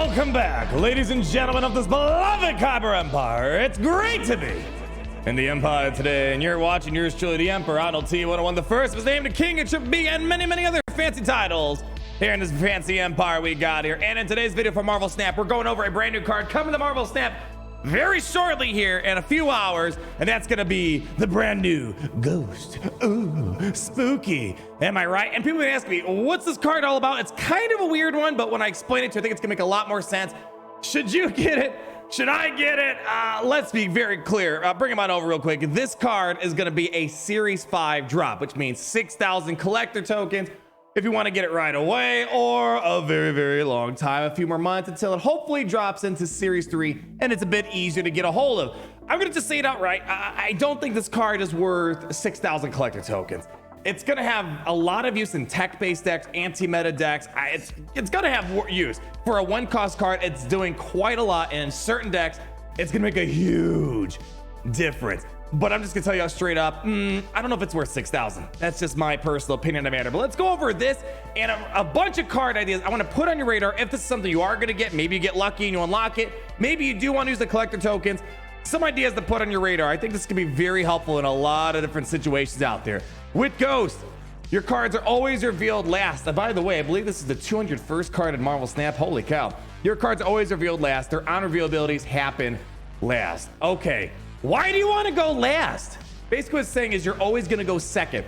Welcome back, ladies and gentlemen of this beloved Kyber Empire. It's great to be in the Empire today, and you're watching yours truly, the Emperor, Arnold T101 the First, was named a king and should be, and many other fancy titles here in this fancy empire we got here. And in today's video for Marvel Snap, we're going over a brand new card coming to Marvel Snap very shortly here in a few hours, and that's gonna be the brand new Ghost. Ooh, spooky. Am I right? And people ask me, what's this card all about? It's kind of a weird one, but when I explain it to you, I think it's gonna make a lot more sense. Should you get it? Should I get it? Let's be very clear. Bring him on over real quick. This card is gonna be a Series 5 drop, which means 6,000 collector tokens if you want to get it right away, or a very long time, a few more months until it hopefully drops into Series 3 and it's a bit easier to get a hold of. I'm gonna just say it outright. I don't think this card is worth 6,000 collector tokens. It's gonna have a lot of use in tech-based decks, anti-meta decks. It's gonna have use. For a one-cost card, it's doing quite a lot, and in certain decks, it's gonna make a huge difference. But I'm just gonna tell you straight up, I don't know if it's worth 6,000. That's just my personal opinion on the matter. But let's go over this and a bunch of card ideas I wanna put on your radar. If this is something you are gonna get, maybe you get lucky and you unlock it. Maybe you do wanna use the collector tokens. Some ideas to put on your radar. I think this can be very helpful in a lot of different situations out there. With Ghost, your cards are always revealed last. And by the way, I believe this is the 201st card in Marvel Snap. Holy cow. Your cards are always revealed last. Their on-reveal abilities happen last. Okay. Why do you want to go last? Basically what it's saying is you're always going to go second.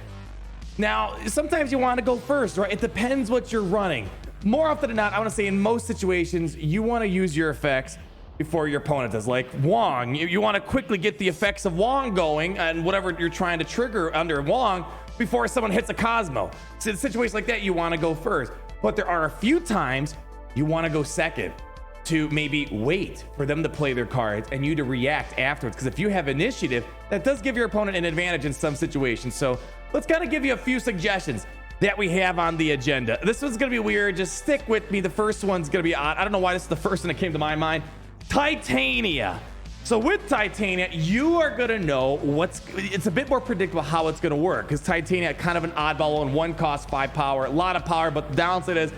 Now, sometimes you want to go first, right? It depends what you're running. More often than not, I want to say in most situations, you want to use your effects before your opponent does. Like Wong, you want to quickly get the effects of Wong going and whatever you're trying to trigger under Wong before someone hits a Cosmo. So in situations like that, you want to go first. But there are a few times you want to go second, to maybe wait for them to play their cards and you to react afterwards. Because if you have initiative, that does give your opponent an advantage in some situations. So let's kind of give you a few suggestions that we have on the agenda. This one's gonna be weird. Just stick with me. The first one's gonna be odd. I don't know why this is the first one that came to my mind. Titania. So with Titania, you are gonna know it's a bit more predictable how it's gonna work, because Titania kind of an oddball one, one cost 5 power, a lot of power, but the downside is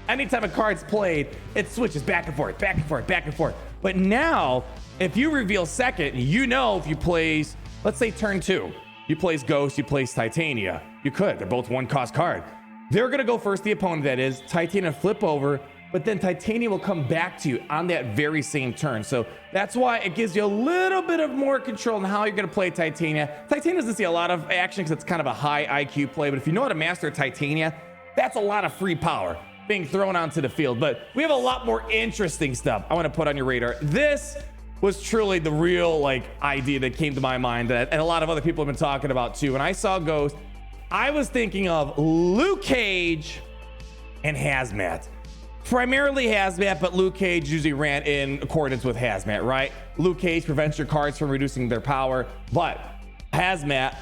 anytime a card's played, it switches back and forth, back and forth, back and forth. But now, if you reveal second, you know if you plays, let's say turn 2, you plays Ghost, you plays Titania. You could, they're both one cost card. They're gonna go first, the opponent that is, Titania flip over, but then Titania will come back to you on that very same turn. So that's why it gives you a little bit of more control on how you're gonna play Titania. Titania doesn't see a lot of action because it's kind of a high IQ play, but if you know how to master Titania, that's a lot of free power being thrown onto the field. But we have a lot more interesting stuff I want to put on your radar. This was truly the real idea that came to my mind, and a lot of other people have been talking about too. When I saw Ghost, I was thinking of Luke Cage and Hazmat. Primarily Hazmat, but Luke Cage usually ran in accordance with Hazmat, right? Luke Cage prevents your cards from reducing their power, but Hazmat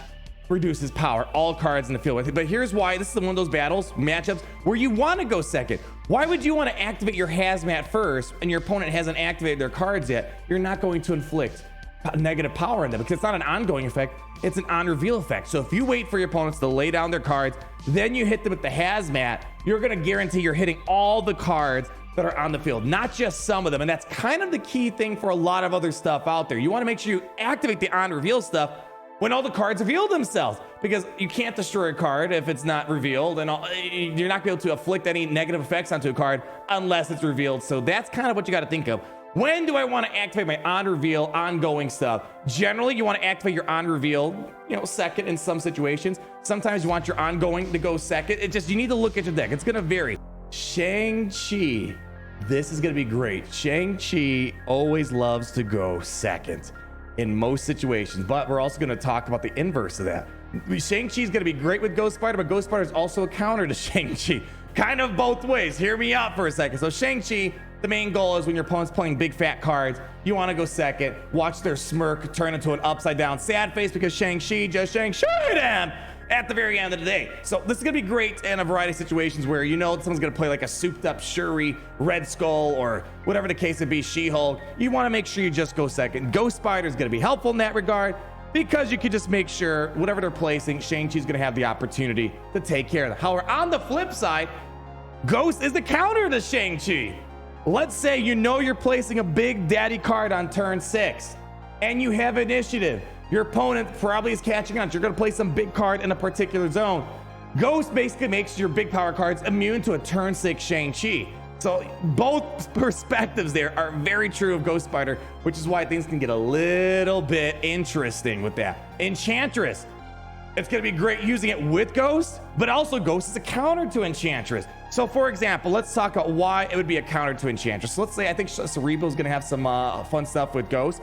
reduces power, all cards in the field with it. But here's why. This is one of those matchups where you want to go second. Why would you want to activate your Hazmat first and your opponent hasn't activated their cards yet? You're not going to inflict negative power on them, because it's not an ongoing effect, it's an on reveal effect. So if you wait for your opponents to lay down their cards, then you hit them with the Hazmat, you're going to guarantee you're hitting all the cards that are on the field, not just some of them. And that's kind of the key thing for a lot of other stuff out there. You want to make sure you activate the on reveal stuff when all the cards reveal themselves, because you can't destroy a card if it's not revealed, and you're not going to be able to afflict any negative effects onto a card unless it's revealed. So that's kind of what you got to think of. When do I want to activate my on reveal ongoing stuff? Generally, you want to activate your on reveal, second in some situations. Sometimes you want your ongoing to go second. You need to look at your deck. It's going to vary. ShangChi. This is going to be great. ShangChi always loves to go second in most situations, but we're also going to talk about the inverse of that. ShangChi is going to be great with Ghost Spider, but Ghost Spider is also a counter to ShangChi. Kind of both ways. Hear me out for a second. So ShangChi, the main goal is when your opponent's playing big fat cards, you want to go second, watch their smirk turn into an upside down sad face because ShangChi just ShangChi them at the very end of the day. So this is going to be great in a variety of situations where someone's going to play like a souped up Shuri, Red Skull, or whatever the case would be, She-Hulk. You want to make sure you just go second. Ghost Spider is going to be helpful in that regard, because you can just make sure whatever they're placing, ShangChi's going to have the opportunity to take care of them. However, on the flip side, Ghost is the counter to ShangChi. Let's say you know you're placing a big daddy card on turn 6 and you have initiative. Your opponent probably is catching on. You're going to play some big card in a particular zone. Ghost basically makes your big power cards immune to a turn 6 ShangChi. So both perspectives there are very true of Ghost Spider, which is why things can get a little bit interesting with that. Enchantress, it's going to be great using it with Ghost, but also Ghost is a counter to Enchantress. So for example, let's talk about why it would be a counter to Enchantress. So let's say I think Cerebro is going to have some fun stuff with Ghost.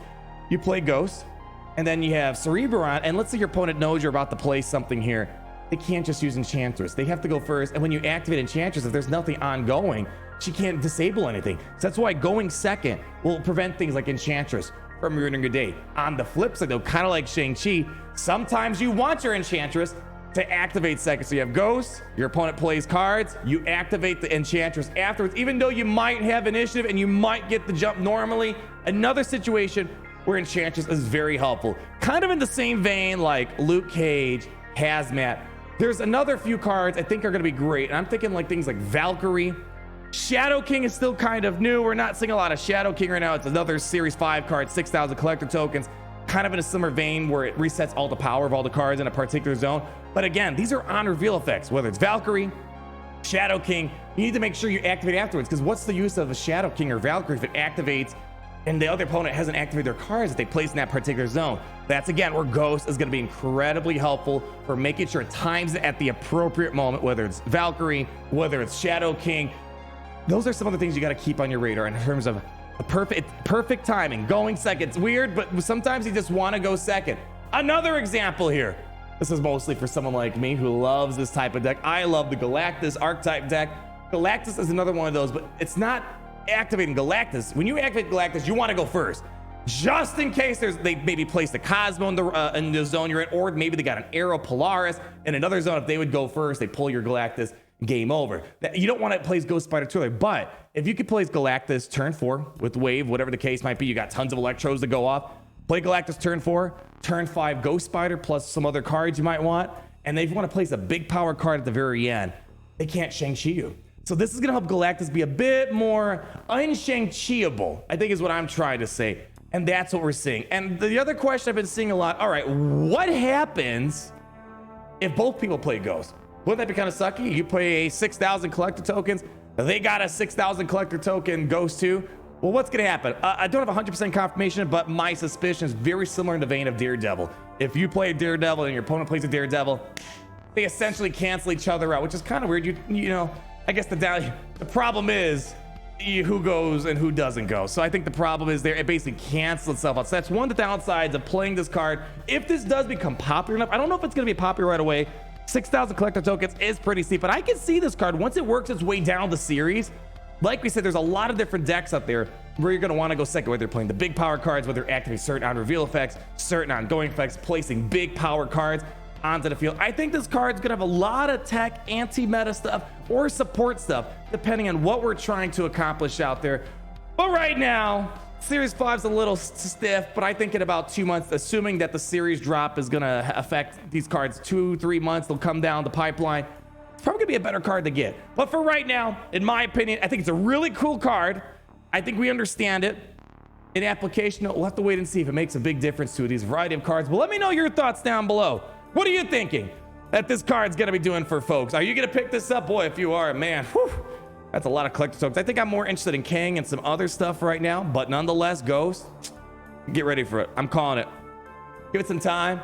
You play Ghost, and then you have Cerebron, and let's say your opponent knows you're about to play something here. They can't just use Enchantress. They have to go first, and when you activate Enchantress, if there's nothing ongoing, she can't disable anything. So that's why going second will prevent things like Enchantress from ruining your day. On the flip side though, kind of like ShangChi, sometimes you want your Enchantress to activate second. So you have Ghost, your opponent plays cards, you activate the Enchantress afterwards, even though you might have initiative and you might get the jump normally. Another situation where Enchantress is very helpful. Kind of in the same vein like Luke Cage, Hazmat. There's another few cards I think are gonna be great. And I'm thinking like things like Valkyrie. Shadow King is still kind of new. We're not seeing a lot of Shadow King right now. It's another Series 5 card, 6,000 collector tokens, kind of in a similar vein where it resets all the power of all the cards in a particular zone. But again, these are on reveal effects, whether it's Valkyrie, Shadow King, you need to make sure you activate afterwards, because what's the use of a Shadow King or Valkyrie if it activates and the other opponent hasn't activated their cards that they place in that particular zone? That's again where Ghost is going to be incredibly helpful for making sure it times it at the appropriate moment, whether it's Valkyrie, whether it's Shadow King. Those are some of the things you got to keep on your radar in terms of a perfect timing. Going second, it's weird, but sometimes you just want to go second. Another example here. This is mostly for someone like me who loves this type of deck. I love the Galactus archetype deck. Galactus is another one of those, but it's not activating Galactus. When you activate Galactus, you want to go first, just in case they maybe placed a Cosmo in the zone you're in, or maybe they got an Arrow Polaris in another zone. If they would go first, they pull your Galactus. Game over. You don't want to place Ghost Spider too early, but if you could place Galactus turn 4 with Wave, whatever the case might be, you got tons of Electros to go off. Play Galactus turn 4, turn 5 Ghost Spider plus some other cards you might want, and if you want to place a big power card at the very end, they can't ShangChi you. So this is going to help Galactus be a bit more un-ShangChi-able, I think is what I'm trying to say, and that's what we're seeing. And the other question I've been seeing a lot, all right, what happens if both people play Ghost? Wouldn't that be kind of sucky? You play a 6,000 collector tokens, they got a 6,000 collector token Ghost too. Well, what's gonna happen? I don't have 100% confirmation, but my suspicion is very similar in the vein of Daredevil. If you play Daredevil and your opponent plays a Daredevil, they essentially cancel each other out, which is kind of weird. You know, I guess the problem is who goes and who doesn't go. So I think the problem is there, it basically cancels itself out. So that's one of the downsides of playing this card. If this does become popular enough, I don't know if it's gonna be popular right away. 6,000 collector tokens is pretty steep, but I can see this card once it works its way down the series. Like we said, there's a lot of different decks up there where you're going to want to go second, whether you're playing the big power cards, whether you're activating certain on reveal effects, certain ongoing effects, placing big power cards onto the field. I think this card's going to have a lot of tech, anti-meta stuff, or support stuff, depending on what we're trying to accomplish out there. But right now, Series 5's a little stiff, but I think in about 2 months, assuming that the series drop is going to affect these cards 2-3 months, they'll come down the pipeline. It's probably going to be a better card to get. But for right now, in my opinion, I think it's a really cool card. I think we understand it. In application, we'll have to wait and see if it makes a big difference to these variety of cards. But let me know your thoughts down below. What are you thinking that this card's going to be doing for folks? Are you going to pick this up? Boy, if you are, man, whew. That's a lot of collector tokens. I think I'm more interested in Kang and some other stuff right now, but nonetheless, Ghost, get ready for it. I'm calling it. Give it some time.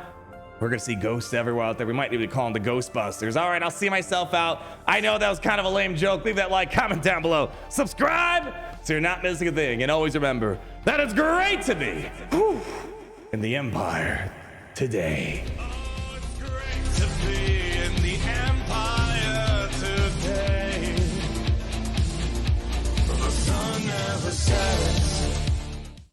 We're gonna see ghosts everywhere out there. We might even call them the Ghostbusters. All right, I'll see myself out. I know that was kind of a lame joke. Leave that like, comment down below. Subscribe so you're not missing a thing. And always remember that it's great to be in the Empire today.